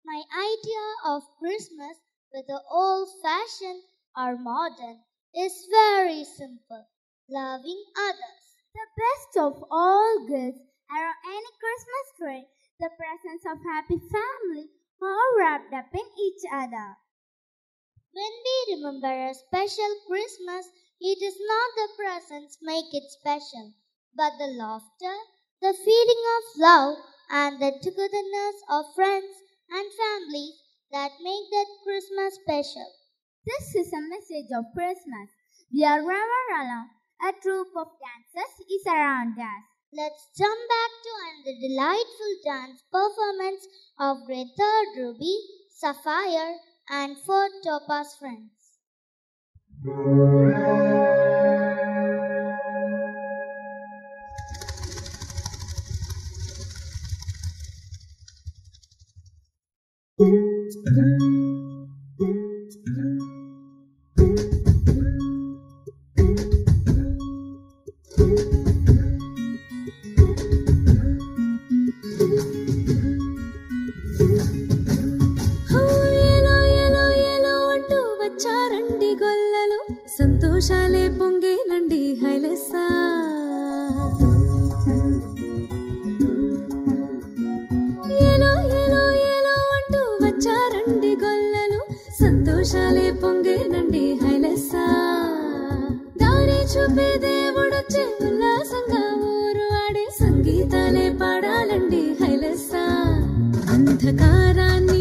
My idea of Christmas, whether old-fashioned or modern, is very simple. Loving others. The best of all gifts around any Christmas tree, the presence of happy family, all wrapped up in each other. When we remember a special Christmas, it is not the presents make it special, but the laughter, the feeling of love, and the togetherness of friends and families that make that Christmas special. This is a message of Christmas. We are never alone. A troop of dancers is around us. Let's jump back to another delightful dance performance of Grade 3rd Ruby, Sapphire, and 4th Topaz friends. సంతోషాలే పొంగేలండి హైలెస్సా ఏలో ఏలో ఏలో అంటూ వచ్చారండి గొల్లలు సంతోషాలే పొంగేనండి హైలెస్సా దారి చూపే దేవుడొచ్చే ఉల్లాసంగా ఊరు ఆడే సంగీతాలే పాడాలండి హైలెస్సా అంధకారాన్ని